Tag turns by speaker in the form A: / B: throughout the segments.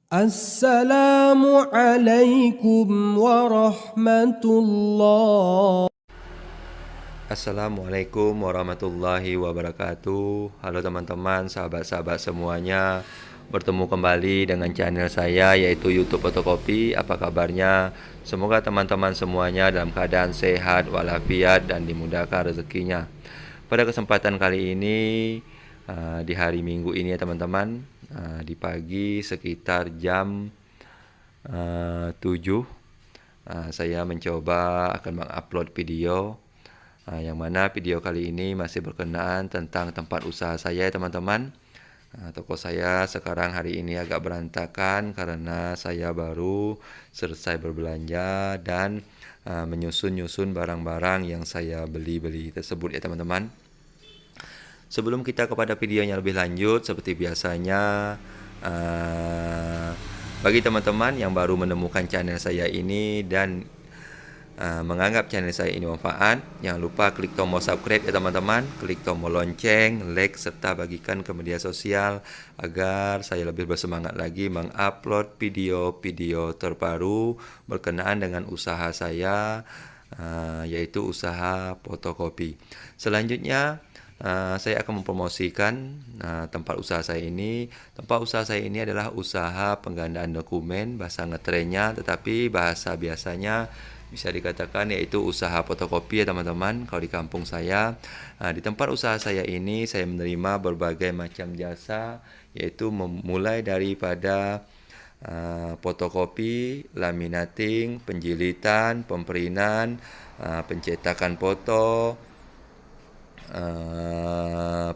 A: Assalamualaikum warahmatullahi.
B: Assalamualaikum warahmatullahi wabarakatuh. Halo teman-teman, sahabat-sahabat semuanya. Bertemu kembali dengan channel saya yaitu YouTube Fotokopi. Apa kabarnya? Semoga teman-teman semuanya dalam keadaan sehat walafiat dan dimudahkan rezekinya. Pada kesempatan kali ini di hari Minggu ini ya teman-teman, di pagi sekitar jam 7 saya mencoba akan mengupload video yang mana video kali ini masih berkenaan tentang tempat usaha saya ya teman-teman. Toko saya sekarang hari ini agak berantakan karena saya baru selesai berbelanja dan menyusun-nyusun barang-barang yang saya beli tersebut ya teman-teman. Sebelum kita kepada videonya lebih lanjut, seperti biasanya, bagi teman-teman yang baru menemukan channel saya ini dan menganggap channel saya ini manfaat, jangan lupa klik tombol subscribe ya teman-teman, klik tombol lonceng, like, serta bagikan ke media sosial agar saya lebih bersemangat lagi mengupload video-video terbaru berkenaan dengan usaha saya, yaitu usaha fotokopi. Selanjutnya saya akan mempromosikan tempat usaha saya ini. Tempat usaha saya ini adalah usaha penggandaan dokumen, bahasa ngetrennya, tetapi bahasa biasanya bisa dikatakan yaitu usaha fotokopi ya teman-teman. Kalau di kampung saya, di tempat usaha saya ini saya menerima berbagai macam jasa, yaitu mulai daripada fotokopi, laminating, penjilitan, pemprintan, pencetakan foto,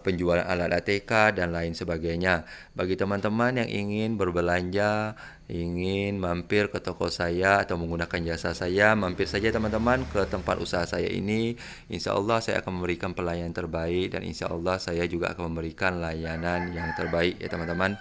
B: penjualan alat ATK dan lain sebagainya. Bagi teman-teman yang ingin berbelanja, ingin mampir ke toko saya atau menggunakan jasa saya, mampir saja teman-teman ke tempat usaha saya ini. Insya Allah saya akan memberikan pelayanan terbaik dan insya Allah saya juga akan memberikan layanan yang terbaik ya teman-teman.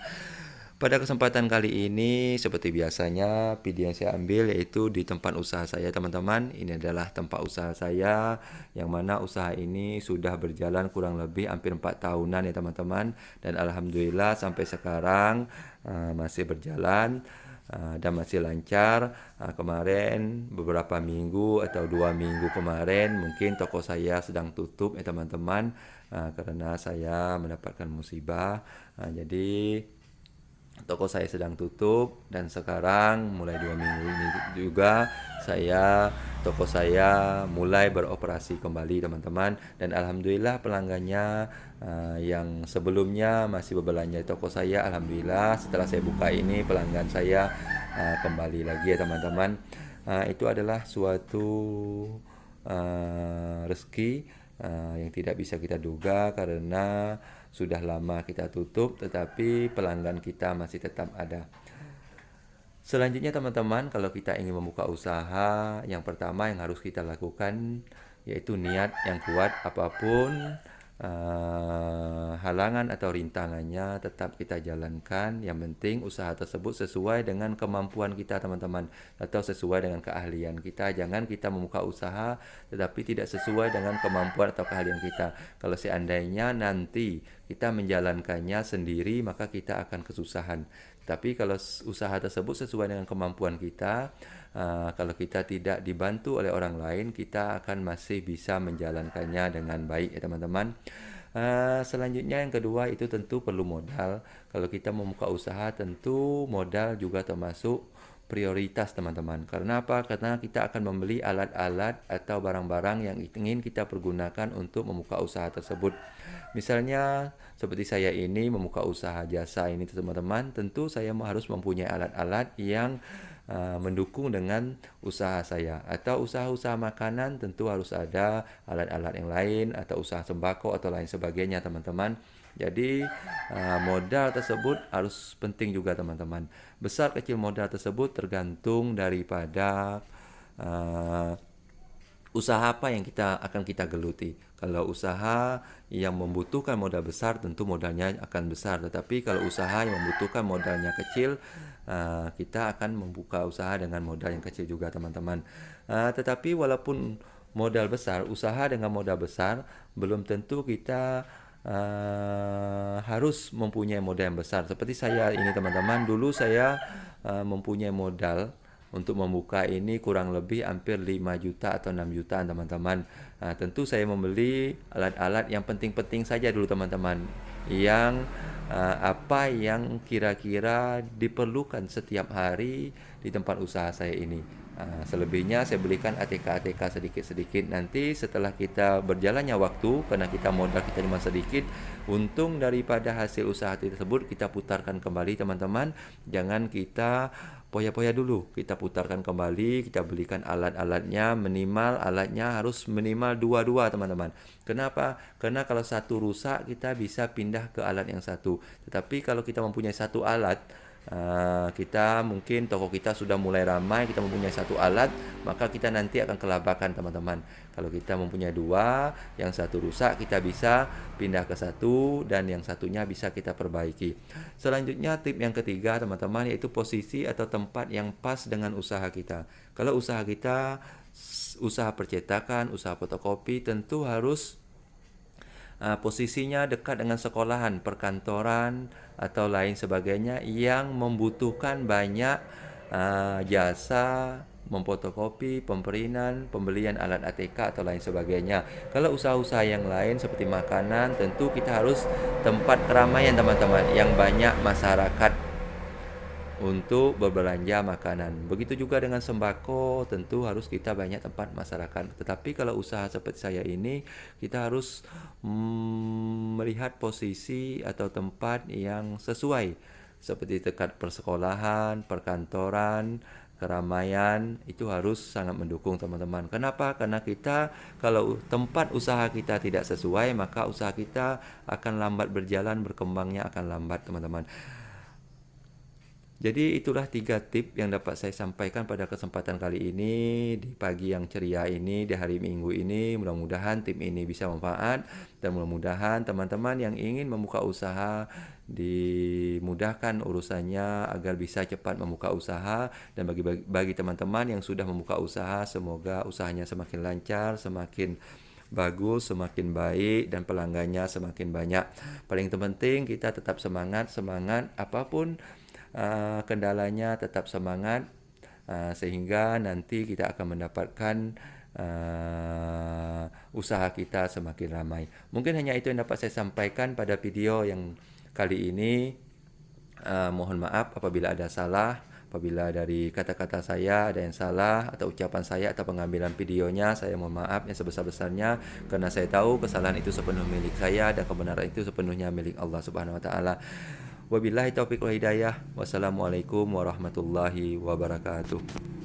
B: Pada kesempatan kali ini, seperti biasanya, video yang saya ambil yaitu di tempat usaha saya, teman-teman. Ini adalah tempat usaha saya, yang mana usaha ini sudah berjalan kurang lebih hampir 4 tahunan ya, teman-teman. Dan alhamdulillah sampai sekarang masih berjalan dan masih lancar. Kemarin beberapa minggu atau 2 minggu kemarin, mungkin toko saya sedang tutup ya, teman-teman, karena saya mendapatkan musibah. Jadi toko saya sedang tutup dan sekarang mulai 2 minggu ini juga toko saya mulai beroperasi kembali teman-teman, dan alhamdulillah pelanggannya yang sebelumnya masih berbelanja di toko saya, alhamdulillah setelah saya buka ini pelanggan saya kembali lagi ya teman-teman. Itu adalah suatu rezeki yang tidak bisa kita duga karena sudah lama kita tutup tetapi pelanggan kita masih tetap ada. Selanjutnya teman-teman, kalau kita ingin membuka usaha, yang pertama yang harus kita lakukan yaitu niat yang kuat. Apapun halangan atau rintangannya tetap kita jalankan. Yang penting usaha tersebut sesuai dengan kemampuan kita teman-teman, atau sesuai dengan keahlian kita. Jangan kita membuka usaha tetapi tidak sesuai dengan kemampuan atau keahlian kita. Kalau seandainya nanti kita menjalankannya sendiri, maka kita akan kesusahan. Tapi kalau usaha tersebut sesuai dengan kemampuan kita, kalau kita tidak dibantu oleh orang lain, kita akan masih bisa menjalankannya dengan baik ya teman-teman. Selanjutnya yang kedua itu tentu perlu modal. Kalau kita membuka usaha tentu modal juga termasuk prioritas teman-teman. Karena apa? Karena kita akan membeli alat-alat atau barang-barang yang ingin kita pergunakan untuk membuka usaha tersebut. Misalnya seperti saya ini membuka usaha jasa ini teman-teman, tentu saya harus mempunyai alat-alat yang mendukung dengan usaha saya. Atau usaha-usaha makanan tentu harus ada alat-alat yang lain, atau usaha sembako atau lain sebagainya teman-teman. Jadi modal tersebut harus penting juga teman-teman. Besar kecil modal tersebut tergantung daripada usaha apa yang akan kita geluti. Kalau usaha yang membutuhkan modal besar, tentu modalnya akan besar. Tetapi kalau usaha yang membutuhkan modalnya kecil, kita akan membuka usaha dengan modal yang kecil juga teman-teman. Tetapi walaupun modal besar, usaha dengan modal besar, belum tentu kita harus mempunyai modal yang besar. Seperti saya ini teman-teman, dulu saya mempunyai modal untuk membuka ini kurang lebih hampir 5 juta atau 6 jutaan teman-teman. Tentu saya membeli alat-alat yang penting-penting saja dulu teman-teman, yang apa yang kira-kira diperlukan setiap hari di tempat usaha saya ini. Selebihnya saya belikan ATK-ATK sedikit-sedikit. Nanti setelah kita berjalannya waktu, karena kita modal kita cuma sedikit, untung daripada hasil usaha tersebut kita putarkan kembali teman-teman. Jangan kita poya-poya dulu, kita putarkan kembali, kita belikan alat-alatnya, minimal alatnya harus minimal dua-dua teman-teman. Kenapa? Karena kalau satu rusak kita bisa pindah ke alat yang satu. Tetapi kalau kita mempunyai satu alat, kita mungkin toko kita sudah mulai ramai, kita mempunyai satu alat, maka kita nanti akan kelabakan teman-teman. Kalau kita mempunyai dua, yang satu rusak kita bisa pindah ke satu, dan yang satunya bisa kita perbaiki. Selanjutnya tip yang ketiga teman-teman, yaitu posisi atau tempat yang pas dengan usaha kita. Kalau usaha kita usaha percetakan, usaha fotokopi, tentu harus posisinya dekat dengan sekolahan, perkantoran, atau lain sebagainya yang membutuhkan banyak jasa memfotokopi, pemperinan, pembelian alat ATK atau lain sebagainya. Kalau usaha-usaha yang lain seperti makanan, tentu kita harus tempat keramaian teman-teman, yang banyak masyarakat untuk berbelanja makanan. Begitu juga dengan sembako, tentu harus kita banyak tempat masyarakat. Tetapi kalau usaha seperti saya ini, kita harus melihat posisi atau tempat yang sesuai, seperti dekat persekolahan, perkantoran, keramaian, itu harus sangat mendukung teman-teman. Kenapa? Karena kita, kalau tempat usaha kita tidak sesuai, maka usaha kita akan lambat berjalan, berkembangnya akan lambat teman-teman. Jadi itulah 3 tip yang dapat saya sampaikan pada kesempatan kali ini, di pagi yang ceria ini, di hari Minggu ini. Mudah-mudahan tip ini bisa manfaat, dan mudah-mudahan teman-teman yang ingin membuka usaha dimudahkan urusannya agar bisa cepat membuka usaha. Dan bagi teman-teman yang sudah membuka usaha, semoga usahanya semakin lancar, semakin bagus, semakin baik, dan pelanggannya semakin banyak. Paling terpenting kita tetap semangat apapun kendalanya, tetap semangat, sehingga nanti kita akan mendapatkan usaha kita semakin ramai. Mungkin hanya itu yang dapat saya sampaikan pada video yang kali ini. Mohon maaf apabila ada salah, apabila dari kata-kata saya ada yang salah, atau ucapan saya atau pengambilan videonya, saya mohon maaf yang sebesar-besarnya, karena saya tahu kesalahan itu sepenuhnya milik saya dan kebenaran itu sepenuhnya milik Allah Subhanahu wa taala. Wabillahi taufiq wal hidayah. Wassalamualaikum warahmatullahi wabarakatuh.